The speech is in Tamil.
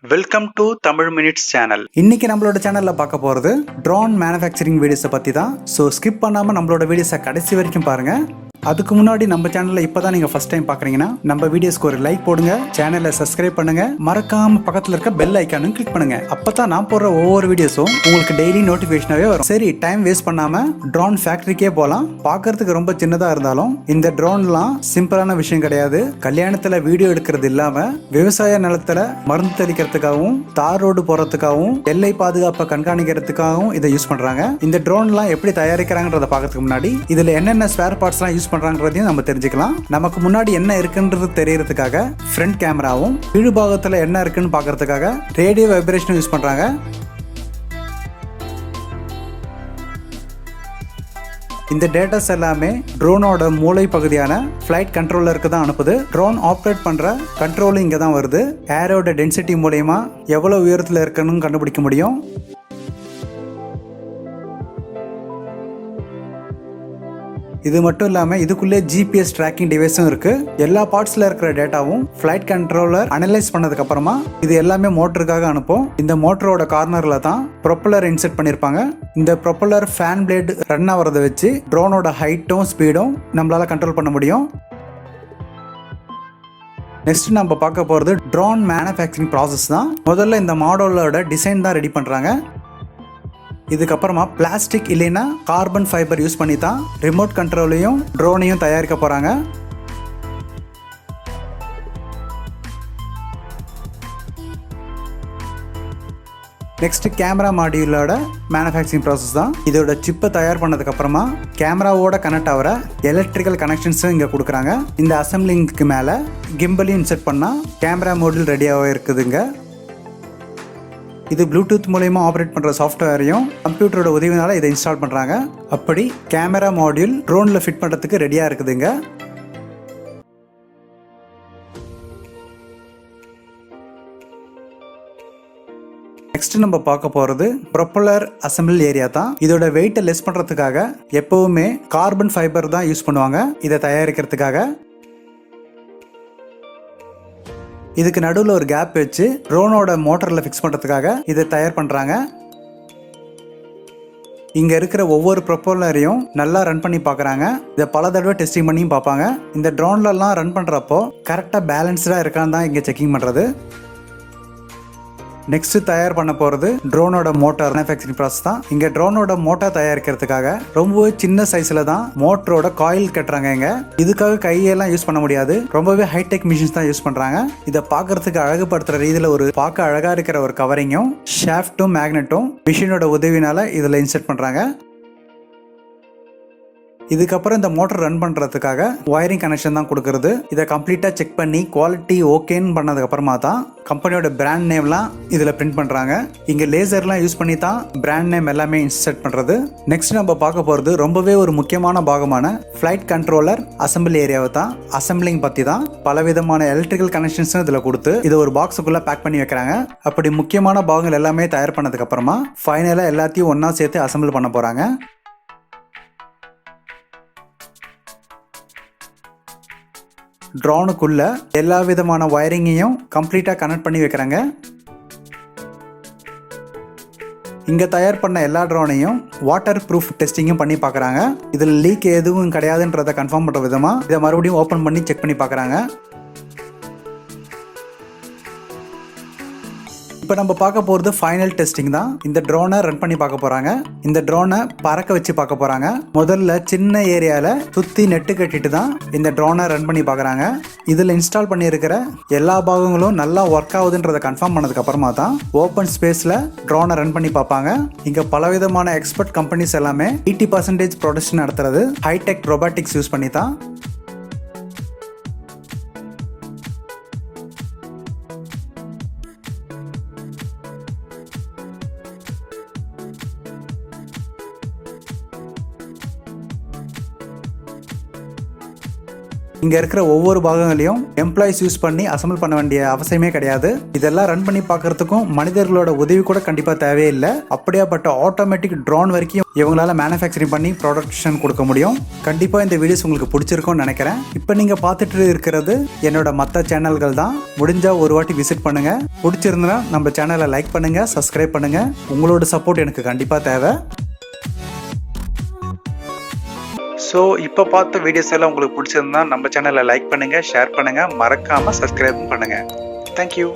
Welcome to Tamil minutes channel. இன்னைக்கு நம்மளோட சேனல்ல பார்க்க போறது ட்ரோன் மேனுஃபேக்சரிங் வீடியோஸை பத்தி தான். ஸோ ஸ்கிப் பண்ணாம நம்மளோட வீடியோஸை கடைசி வரைக்கும் பாருங்க. அதுக்கு முன்னாடி நம்ம சேனல்ல இப்பதான் நீங்க ஃபர்ஸ்ட் டைம் பாக்குறீங்கன்னா நம்ம வீடியோஸ்க்கு ஒரு லைக் போடுங்க, சேனலை சப்ஸ்கிரைப் பண்ணுங்க, மறக்காம பக்கத்துல இருக்க பெல் ஐக்கானும் கிளிக் பண்ணுங்க. அப்பதான் நான் போடுற ஒவ்வொரு வீடியோஸும் உங்களுக்கு டெய்லி நோட்டிபிகேஷனாவே வரும். சரி, டைம் வேஸ்ட் பண்ணாம ட்ரோன் ஃபேக்டரிக்கே போலாம். பார்க்கறதுக்கு ரொம்ப சின்னதா இருந்தாலும் இந்த ட்ரோன்லாம் சிம்பிளான விஷயம் கிடையாது. கல்யாணத்துல வீடியோ எடுக்கிறது இல்லாம விவசாய நிலத்துல மருந்து தெளிக்கிறதுக்காகவும் தார் ரோடு போறதுக்காகவும் எல்லை பாதுகாப்பை கண்காணிக்கிறதுக்காகவும் இதை யூஸ் பண்றாங்க. இந்த ட்ரோன்லாம் எப்படி தயாரிக்கிறாங்கன்றத பார்க்கறதுக்கு முன்னாடி இதுல என்னென்ன ஸ்பேர் பார்ட்ஸ்லாம் யூஸ் பண்றாங்கறதையும் நம்ம தெரிஞ்சுக்கலாம். நமக்கு முன்னாடி என்ன இருக்குன்றது தெரியறதுக்காக ஃப்ரண்ட் கேமராவும் கீழ்பாகத்துல என்ன இருக்குன்னு பார்க்கறதுக்காக ரேடியோ வைப்ரேஷனும் யூஸ் பண்றாங்க. இந்த டேட்டாஸ் எல்லாமே ட்ரோனோட மூளை பகுதியான ஃபிளைட் கண்ட்ரோலருக்கு தான் அனுப்புது. ட்ரோன் ஆப்ரேட் பண்ற கண்ட்ரோலும் இங்க தான் வருது. ஏரோட டென்சிட்டி மூலமா எவ்வளவு உயரத்துல இருக்குன்னு கண்டுபிடிக்க முடியும். இது மட்டும் இல்லாம இதுக்குள்ளே ஜிபிஎஸ் ட்ராக்கிங் டிவைஸும் இருக்கு. எல்லா பார்ட்ஸ்ல இருக்கிற டேட்டாவும் ஃபிளைட் கண்ட்ரோலர் அனலைஸ் பண்ணதுக்கு அப்புறமா இது எல்லாமே மோட்டருக்காக அனுப்பும். இந்த மோட்டரோட கார்னர்ல தான் ப்ரொப்பல்லர் இன்செர்ட் பண்ணிருப்பாங்க. இந்த ப்ரொப்பல்லர் ஃபேன் பிளேட் ரன் ஆகிறத வச்சு ட்ரோனோட ஹைட்டும் ஸ்பீடும் நம்மளால கண்ட்ரோல் பண்ண முடியும். நெக்ஸ்ட் நம்ம பார்க்க போறது ட்ரோன் மேனுஃபேக்சரிங் ப்ராசஸ் தான். முதல்ல இந்த மாடலோட டிசைன் தான் ரெடி பண்றாங்க. இதுக்கப்புறமா பிளாஸ்டிக் இல்லைன்னா கார்பன் ஃபைபர் யூஸ் பண்ணி தான் ரிமோட் கண்ட்ரோலையும் ட்ரோனையும் தயாரிக்க போறாங்க. நெக்ஸ்ட் கேமரா மாடியூலோட மேனுஃபேக்சரிங் ப்ராசஸ் தான். இதோட சிப்பை தயார் பண்ணதுக்கு அப்புறமா கேமராவோட கனெக்ட் ஆகிற எலக்ட்ரிக்கல் கனெக்ஷன்ஸும் இங்கே கொடுக்குறாங்க. இந்த அசம்பிளிங்க்கு மேலே கிம்பலையும் இன்செர்ட் பண்ணால் கேமரா மாடியூல் ரெடியாக இருக்குதுங்க. இது ப்ளூடூத் மூலமா ஆப்ரேட் பண்ற சாஃப்ட்வேரையும் கம்ப்யூட்டரோட உதவினால இதை இன்ஸ்டால் பண்றாங்க. அப்படி கேமரா மாடியூல் ட்ரோன்ல ஃபிட் பண்றதுக்கு ரெடியா இருக்குதுங்க. நெக்ஸ்ட் நம்ம பார்க்க போறது ப்ரொப்பல்லர் அசம்பிள் ஏரியா தான். இதோட வெயிட்டை லெஸ் பண்றதுக்காக எப்பவுமே கார்பன் ஃபைபர் தான் யூஸ் பண்ணுவாங்க இதை தயாரிக்கிறதுக்காக. இதுக்கு நடுவில் ஒரு கேப் வச்சு ட்ரோனோட மோட்டரில் ஃபிக்ஸ் பண்ணுறதுக்காக இதை தயார் பண்ணுறாங்க. இங்கே இருக்கிற ஒவ்வொரு ப்ரொப்பல்லரையும் நல்லா ரன் பண்ணி பார்க்குறாங்க. இதை பல தடவை டெஸ்டிங் பண்ணியும் பார்ப்பாங்க. இந்த ட்ரோன்லலாம் ரன் பண்ணுறப்போ கரெக்டாக பேலன்ஸ்டாக இருக்கான்னு தான் இங்கே செக்கிங் பண்ணுறது. நெக்ஸ்ட் தயார் பண்ண போகிறது ட்ரோனோட மோட்டார் மேனுஃபேக்சரிங் ப்ராசஸ் தான். இங்கே ட்ரோனோட மோட்டார் தயாரிக்கிறதுக்காக ரொம்பவே சின்ன சைஸில் தான் மோட்டரோட காயில் கட்டுறாங்க. இங்கே இதுக்காக கையெல்லாம் யூஸ் பண்ண முடியாது. ரொம்பவே ஹைடெக் மிஷின்ஸ் தான் யூஸ் பண்ணுறாங்க. இதை பார்க்கறதுக்கு அழகுபடுத்துகிற ரீதியில் ஒரு பார்க்க அழகாக இருக்கிற ஒரு கவரிங்கும் ஷாஃப்ட்டும் மேக்னெட்டும் மிஷினோட உதவினால இதில் இன்செர்ட் பண்ணுறாங்க. இதுக்கப்புறம் இந்த மோட்டர் ரன் பண்ணுறதுக்காக ஒயரிங் கனெக்ஷன் தான் கொடுக்கறது. இதை கம்ப்ளீட்டாக செக் பண்ணி குவாலிட்டி ஓகேன்னு பண்ணதுக்கு அப்புறமா தான் கம்பெனியோட பிராண்ட் நேம்லாம் இதில் பிரிண்ட் பண்ணுறாங்க. இங்கே லேசர்லாம் யூஸ் பண்ணி தான் பிராண்ட் நேம் எல்லாமே இன்செர்ட் பண்ணுறது. நெக்ஸ்ட் நம்ம பார்க்க போகிறது ரொம்பவே ஒரு முக்கியமான பாகமான ஃப்ளைட் கண்ட்ரோலர் அசம்பிள் ஏரியாவை தான். அசம்பிளிங் பற்றி தான் பலவிதமான எலக்ட்ரிக்கல் கனெக்ஷன்ஸும் இதில் கொடுத்து இதை ஒரு பாக்ஸுக்குள்ளே பேக் பண்ணி வைக்கிறாங்க. அப்படி முக்கியமான பாகங்கள் எல்லாமே தயார் பண்ணதுக்கு அப்புறமா ஃபைனலாக எல்லாத்தையும் ஒன்றா சேர்த்து அசம்பிள் பண்ண போகிறாங்க. ட்ரோனுக்குள்ள எல்லா விதமான ஒயரிங்கையும் கம்ப்ளீட்டா கனெக்ட் பண்ணி வைக்கிறாங்க. இங்க தயார் பண்ண எல்லா ட்ரோனையும் வாட்டர் ப்ரூஃப் டெஸ்டிங்கும் பண்ணி பார்க்குறாங்க. இதில் லீக் எதுவும் கிடையாதுன்றதை கன்ஃபார்ம் பண்ணுற விதமாக இதை மறுபடியும் ஓப்பன் பண்ணி செக் பண்ணி பார்க்குறாங்க. இப்போ நம்ம பார்க்க போகிறது ஃபைனல் டெஸ்டிங் தான். இந்த ட்ரோனை ரன் பண்ணி பார்க்க போகிறாங்க. இந்த ட்ரோனை பறக்க வச்சு பார்க்க போகிறாங்க. முதல்ல சின்ன ஏரியாவில் சுற்றி நெட்டு கட்டிட்டு தான் இந்த ட்ரோனை ரன் பண்ணி பார்க்குறாங்க. இதில் இன்ஸ்டால் பண்ணியிருக்கிற எல்லா பாகங்களும் நல்லா ஒர்க் ஆகுதுன்றதை கன்ஃபார்ம் பண்ணதுக்கு அப்புறமா தான் ஓப்பன் ஸ்பேஸில் ட்ரோனை ரன் பண்ணி பார்ப்பாங்க. இங்கே பலவிதமான எக்ஸ்பர்ட் கம்பெனிஸ் எல்லாமே 80% ப்ரொடக்ஷன் நடத்துறது ஹைடெக் ரொபாட்டிக்ஸ் யூஸ் பண்ணி தான். இங்க இருக்கிற ஒவ்வொரு பாகங்களையும் எம்ப்ளாயிஸ் யூஸ் பண்ணி அசம்பிள் பண்ண வேண்டிய அவசியமே கிடையாது. இதெல்லாம் ரன் பண்ணி பார்க்கறதுக்கும் மனிதர்களோட உதவி கூட கண்டிப்பா தேவையில்லை. அப்படியாப்பட்ட ஆட்டோமேட்டிக் ட்ரோன் வரைக்கும் இவங்களால மேனுஃபேக்சரிங் பண்ணி ப்ரொடக்ஷன் கொடுக்க முடியும். கண்டிப்பா இந்த வீடியோஸ் உங்களுக்கு பிடிச்சிருக்கும்னு நினைக்கிறேன். இப்போ நீங்க பார்த்துட்டு இருக்கிறது என்னோட மற்ற சேனல்கள் தான். முடிஞ்சா ஒரு வாட்டி விசிட் பண்ணுங்க. பிடிச்சிருந்தா நம்ம சேனலை லைக் பண்ணுங்க, சப்ஸ்கிரைப் பண்ணுங்க. உங்களோட சப்போர்ட் எனக்கு கண்டிப்பா தேவை. ஸோ இப்போ பார்த்த வீடியோஸ் எல்லாம் உங்களுக்கு பிடிச்சிருந்தா நம்ம சேனலை லைக் பண்ணுங்கள், ஷேர் பண்ணுங்கள், மறக்காமல் சப்ஸ்கிரைப் பண்ணுங்கள். தேங்க்யூ.